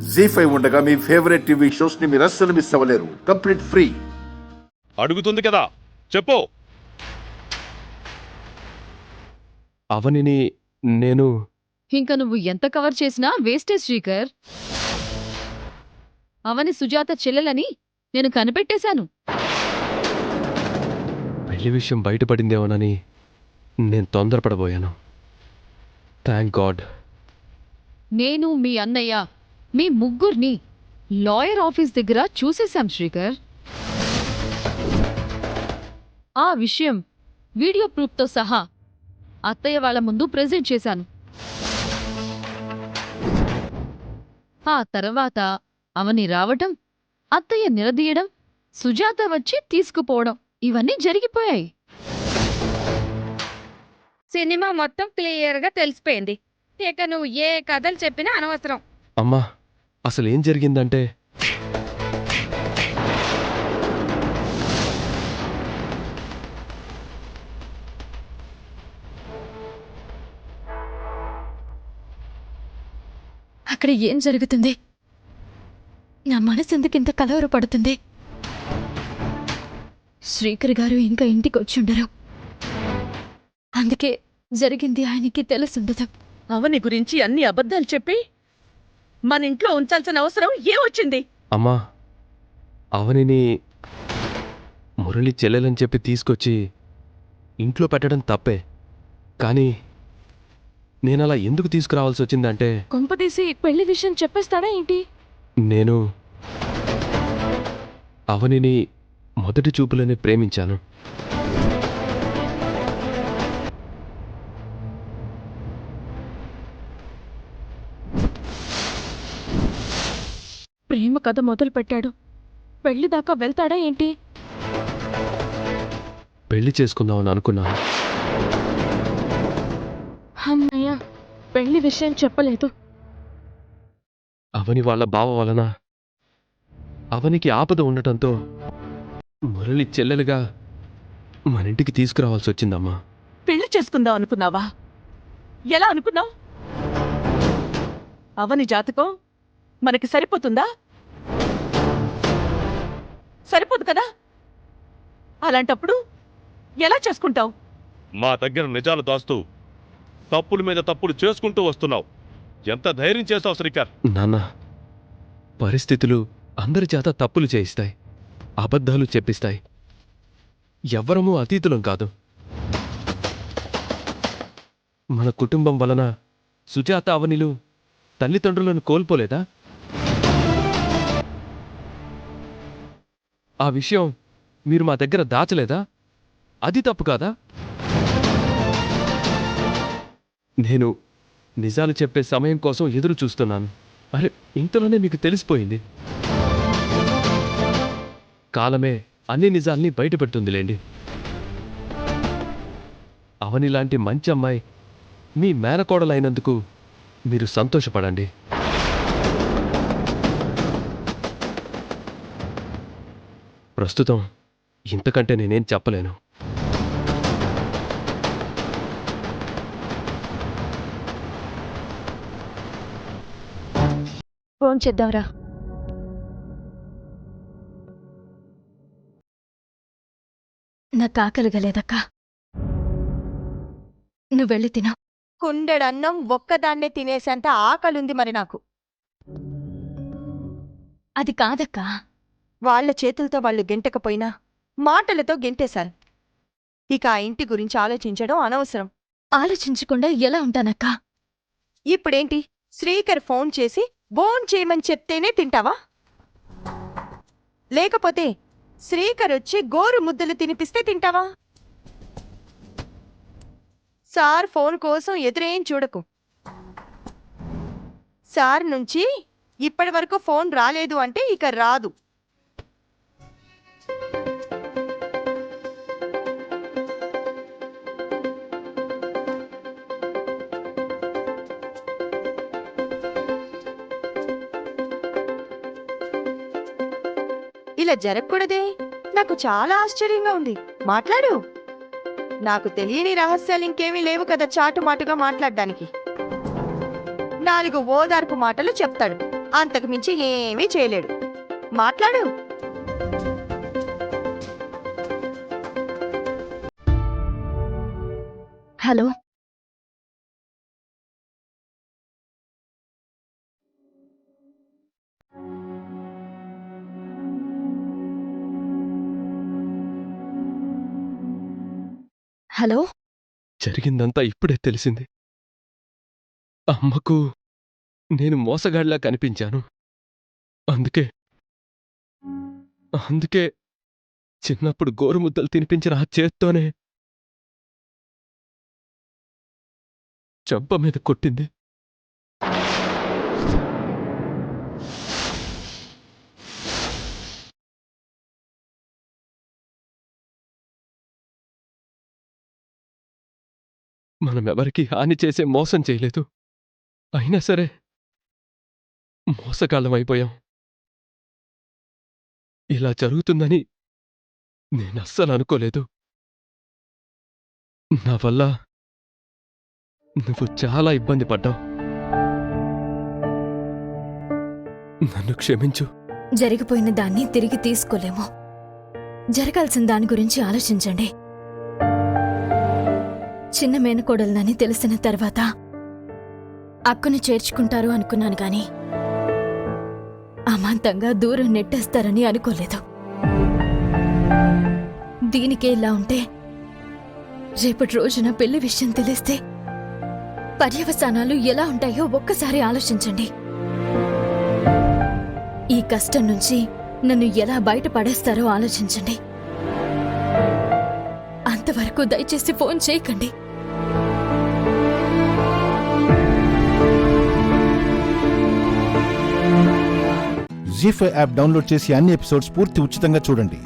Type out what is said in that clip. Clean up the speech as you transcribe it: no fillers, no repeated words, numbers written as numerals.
జీ5 ఉండగా మీ favourite TV shows ని మీరు అస్సలు మిస్ అవ్వలేరు. Complete free. అడుగుతుంది కదా, చెప్పు. అవనిని నేను ఇంకా నువ్వు ఎంత కవర్ చేసినా వేస్టే శ్రీకర్. అవని సుజాత చెల్లెలని నేను కనిపెట్టేశాను. పెళ్లి విషయం బయటపడిందేమోనని నేను తొందరపడబోయాను. Thank God. నేను మీ అన్నయ్య మీ ముగ్గురిని లాయర్ ఆఫీస్ దగ్గర చూసేశాం శ్రీకర్. ఆ విషయం వీడియో ప్రూఫ్తో సహా అత్తయ్య వాళ్ళ ముందు ప్రెజెంట్ చేశాను. ఆ తర్వాత అవని రావటం, అత్తయ్య నిలదీయడం, సుజాత వచ్చి తీసుకుపోవడం ఇవన్నీ జరిగిపోయాయి. సినిమా మొత్తం క్లియర్గా తెలిసిపోయింది. ఇక నువ్వు ఏ కథలు చెప్పినా అనవసరం. అమ్మా, అసలు ఏం జరిగిందంటే అక్కడ ఏం జరుగుతుంది? నా మనసు ఎందుకు ఇంత కలవరపడుతుంది? శ్రీకర్ గారు ఇంకా ఇంటికి వచ్చుండరు, అందుకే జరిగింది ఆయనకి తెలుసుండదు. అవని గురించి అన్ని అబద్ధాలు చెప్పి మన ఇంట్లో ఉంచాల్సిన అవసరం ఏమొచ్చింది? అమ్మా, అవనిని మురళి చెల్లెలని చెప్పి తీసుకొచ్చి ఇంట్లో పెట్టడం తప్పే, కానీ నేనలా ఎందుకు తీసుకురావాల్సి వచ్చిందంటే కొంపదీసి పెళ్లి విషయం చెప్పేస్తాడా ఏంటి? నేను అవనిని మొదటి చూపులోనే ప్రేమించాను. ప్రేమ కథ మొదలు పెట్టాడు, పెళ్లి దాకా వెళ్తాడా ఏంటి? పెళ్లి చేసుకుందామని అనుకున్నాను. అమ్మయ్య, పెళ్లి విషయం చెప్పలేదు. అవని వాళ్ళ బావ వలన అవనికి ఆపద ఉండటంతో మురళి చెల్లెలుగా మన ఇంటికి తీసుకురావాల్సి వచ్చిందమ్మా. పెళ్లి చేసుకుందాం అనుకున్నావా? ఎలా అనుకున్నావు? అవని జాతకం మనకి సరిపోతుందా? సరిపోదు కదా. అలాంటప్పుడు ఎలా చేసుకుంటావు? మా దగ్గర నిజాలు దాస్తూ తప్పుల మీద తప్పులు చేసుకుంటూ వస్తున్నావు. ఎంత ధైర్యం చేస్తావు శ్రీకర్? నాన్న, పరిస్థితులు అందరి చేత తప్పులు చేయిస్తాయి, అబద్ధాలు చెప్పిస్తాయి. ఎవ్వరమూ అతీతులం కాదు. మన కుటుంబం వలన సుజాత అవనిలు తల్లిదండ్రులను కోల్పోలేదా? ఆ విషయం మీరు మా దగ్గర దాచలేదా? అది తప్పు కాదా? నేను నిజాలు చెప్పే సమయం కోసం ఎదురు చూస్తున్నాను. అరే, ఇంతలోనే మీకు తెలిసిపోయింది. కాలమే అన్ని నిజాల్ని బయటపెడుతుందిలేండి. అవనిలాంటి మంచి అమ్మాయి మీ మేనకోడలైనందుకు మీరు సంతోషపడండి. ప్రస్తుతం ఇంతకంటే నేనేం చెప్పలేను. ఫోన్ చేద్దాంరా. నాకు ఆకలిగలేదక్కా, నువ్వు వెళ్ళి తినా. కుండెడన్నం ఒక్కదాన్నే తినేసేంత ఆకలుంది మరి నాకు. అది కాదక్కా. వాళ్ళ చేతులతో వాళ్ళు గెంటకపోయినా మాటలతో గెంటేశారు. ఇక ఆ ఇంటి గురించి ఆలోచించడం అనవసరం. ఆలోచించకుండా ఎలా ఉంటానక్కా? ఇప్పుడేంటి, శ్రీకర్ ఫోన్ చేసి బోన్ చేయమని చెప్తేనే తింటావా? లేకపోతే శ్రీకర్ వచ్చి గోరు ముద్దలు తినిపిస్తే తింటావా? సార్ ఫోన్ కోసం ఎదురేం చూడకు. సార్ నుంచి ఇప్పటి వరకు ఫోన్ రాలేదు అంటే ఇక రాదు. ఇలా జరగకూడదే. నాకు చాలా ఆశ్చర్యంగా ఉంది. మాట్లాడు. నాకు తెలియని రహస్యాలు ఇంకేమీ లేవు కదా చాటుమాటుగా మాట్లాడడానికి. 4 ఓదార్పు మాటలు చెప్తాడు. అంతకు మించి ఏమీ చేయలేడు. మాట్లాడు. Hello, hello. జరిగిందంతా ఇప్పుడే తెలిసింది. అమ్మకు నేను మోసగాడిలా కనిపించాను. అందుకే చిన్నప్పుడు గోరుముద్దలు తినిపించిన ఆ చేత్తోనే చెంప మీద కొట్టింది. మనమెవరికి హాని చేసే మోసం చేయలేదు. అయినా సరే మోసగాళ్ళమైపోయాం. ఇలా జరుగుతుందని నేనస్సలు అనుకోలేదు. నా వల్ల నువ్వు చాలా ఇబ్బంది పడ్డావు. నన్ను క్షమించు. జరిగిపోయిన దాన్ని తిరిగి తీసుకోలేము. జరగాల్సిన దాని గురించి ఆలోచించండి. చిన్న మేనకోడలనని తెలిసిన తర్వాత అక్కను చేర్చుకుంటారు అనుకున్నాను గాని అమాంతంగా దూరం నెట్టేస్తారని అనుకోలేదు. దీనికే ఇలా ఉంటే రేపటి రోజున పెళ్లి విషయం తెలిస్తే పర్యవసానాలు ఎలా ఉంటాయో ఒక్కసారి ఆలోచించండి. ఈ కష్టం నుంచి నన్ను ఎలా బయటపడేస్తారో ఆలోచించండి. అంతవరకు దయచేసి ఫోన్ చేయకండి. జీ5 యాప్ డౌన్లోడ్ చేసి అన్ని ఎపిసోడ్స్ పూర్తి ఉచితంగా చూడండి.